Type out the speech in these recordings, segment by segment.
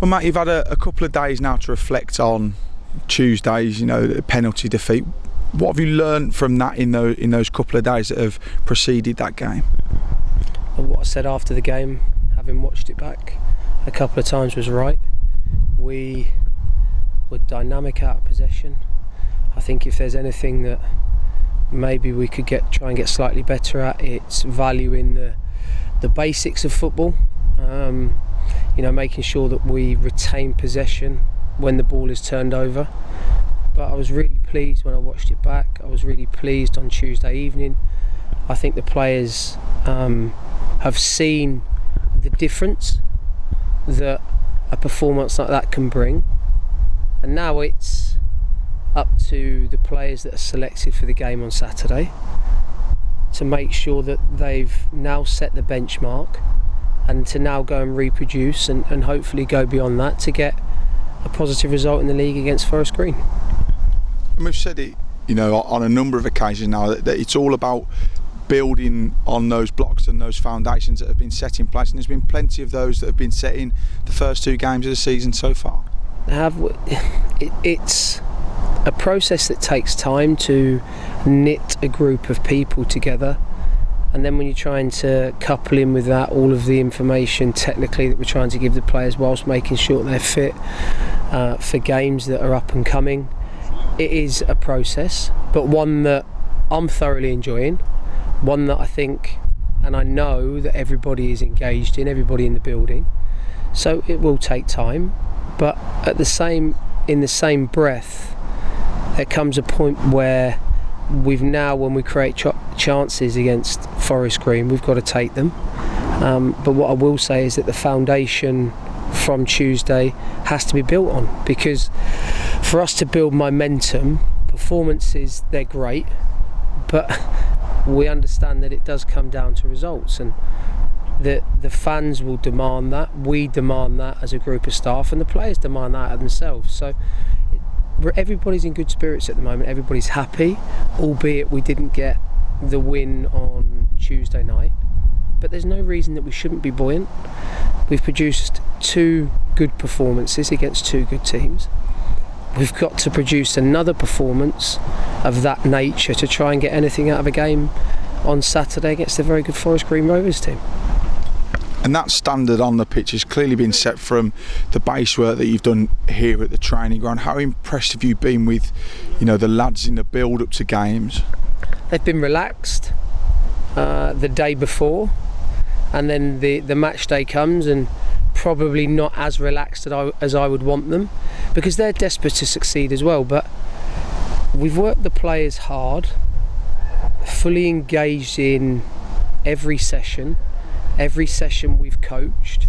Well, Matt, you've had a couple of days now to reflect on Tuesday's, the penalty defeat. What have you learned from that in those couple of days that have preceded that game? And what I said after the game, having watched it back a couple of times, was right. We were dynamic out of possession. I think if there's anything that maybe we could try and get slightly better at, it's valuing the basics of football. Making sure that we retain possession when the ball is turned over. But I was really pleased when I watched it back. I was really pleased on Tuesday evening. I think the players have seen the difference that a performance like that can bring, and now it's up to the players that are selected for the game on Saturday to make sure that they've now set the benchmark and to now go and reproduce and hopefully go beyond that to get a positive result in the league against Forest Green. And we've said it, on a number of occasions now that it's all about building on those blocks and those foundations that have been set in place, and there's been plenty of those that have been set in the first 2 games of the season so far. It's a process that takes time to knit a group of people together, and then when you're trying to couple in with that all of the information technically that we're trying to give the players whilst making sure they're fit for games that are up and coming, it is a process, but one that I'm thoroughly enjoying, one that I think and I know that everybody is engaged in, everybody in the building. So it will take time, but in the same breath, there comes a point where when we create chances against Forest Green, we've got to take them. But what I will say is that the foundation from Tuesday has to be built on, because for us to build momentum, performances, they're great, but we understand that it does come down to results, and the fans will demand that, we demand that as a group of staff, and the players demand that of themselves. So everybody's in good spirits at the moment, everybody's happy, albeit we didn't get the win on Tuesday night, but there's no reason that we shouldn't be buoyant. We've produced 2 good performances against 2 good teams. We've got to produce another performance of that nature to try and get anything out of a game on Saturday against a very good Forest Green Rovers team. And that standard on the pitch has clearly been set from the base work that you've done here at the training ground. How impressed have you been with, the lads in the build-up to games? They've been relaxed the day before, and then the match day comes and probably not as relaxed as I would want them, because they're desperate to succeed as well. But we've worked the players hard, fully engaged in every session we've coached.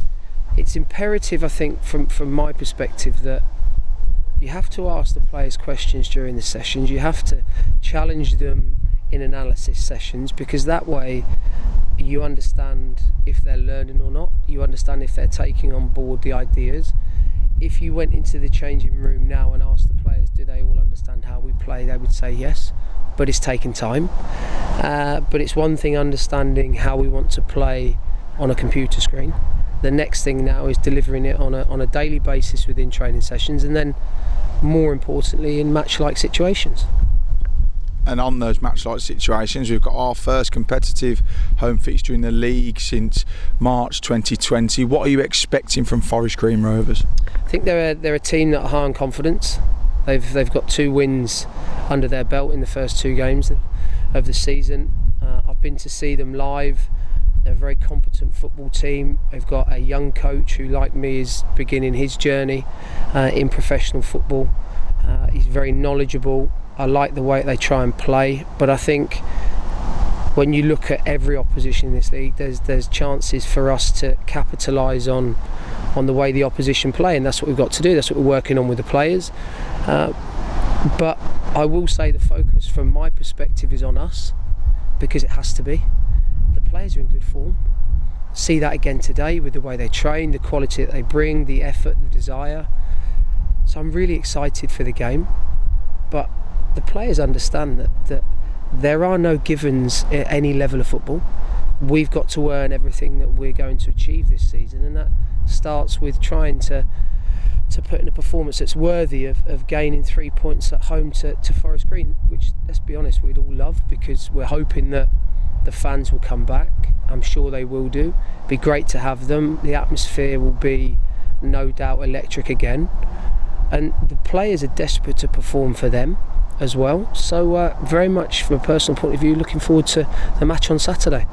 It's imperative, I think, from my perspective, that you have to ask the players questions during the sessions. You have to challenge them in analysis sessions, because that way you understand if they're learning or not, you understand if they're taking on board the ideas. If you went into the changing room now and asked the players, do they all understand how we play, they would say yes, but it's taken time. But it's one thing understanding how we want to play on a computer screen. The next thing now is delivering it on a daily basis within training sessions, and then more importantly in match-like situations. And on those match-like situations, we've got our first competitive home fixture in the league since March 2020. What are you expecting from Forest Green Rovers? I think they're a team that are high on confidence. They've got 2 wins under their belt in the first 2 games of the season. I've been to see them live. They're a very competent football team. They've got a young coach who, like me, is beginning his journey in professional football. He's very knowledgeable. I like the way they try and play, but I think when you look at every opposition in this league, there's chances for us to capitalise on the way the opposition play, and that's what we've got to do. That's what we're working on with the players. But I will say the focus from my perspective is on us, because it has to be. The players are in good form. See that again today with the way they train, the quality that they bring, the effort, the desire. So I'm really excited for the game, but the players understand that there are no givens at any level of football. We've got to earn everything that we're going to achieve this season, and that starts with trying to to put in a performance that's worthy of gaining 3 points at home to Forest Green, which, let's be honest, we'd all love, because we're hoping that the fans will come back. I'm sure they will do. It'd be great to have them. The atmosphere will be no doubt electric again, and the players are desperate to perform for them as well. So very much from a personal point of view, looking forward to the match on Saturday.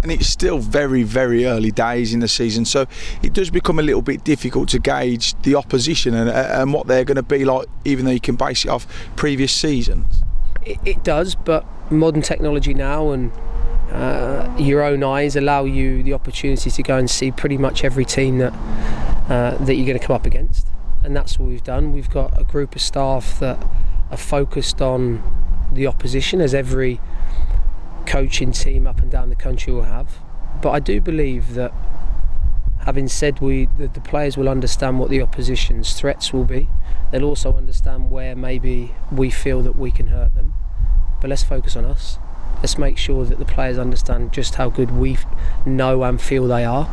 And it's still very, very early days in the season, so it does become a little bit difficult to gauge the opposition and what they're going to be like, even though you can base it off previous seasons. It does, but modern technology now and your own eyes allow you the opportunity to go and see pretty much every team that you're going to come up against, and that's what we've done. We've got a group of staff that are focused on the opposition, as every coaching team up and down the country will have. But I do believe that, having said that the players will understand what the opposition's threats will be. They'll also understand where maybe we feel that we can hurt them. But let's focus on us. Let's make sure that the players understand just how good we know and feel they are,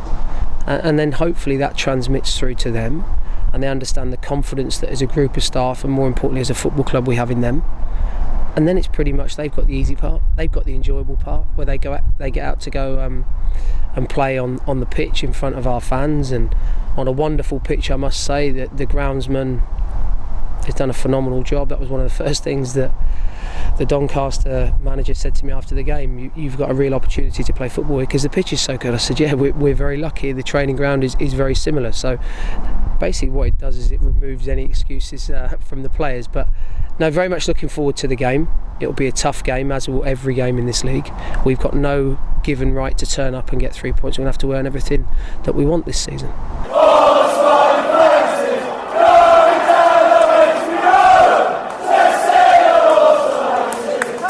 and then hopefully that transmits through to them, and they understand the confidence that as a group of staff, and more importantly as a football club, we have in them. And then it's pretty much, they've got the easy part, they've got the enjoyable part, where they get out to go and play on the pitch in front of our fans, and on a wonderful pitch. I must say that the groundsman has done a phenomenal job. That was one of the first things that the Doncaster manager said to me after the game. You've got a real opportunity to play football here because the pitch is so good. I said, yeah, we're very lucky. The training ground is very similar. So basically what it does is it removes any excuses from the players. But no, very much looking forward to the game. It'll be a tough game, as will every game in this league. We've got no given right to turn up and get 3 points. We're going to have to earn everything that we want this season.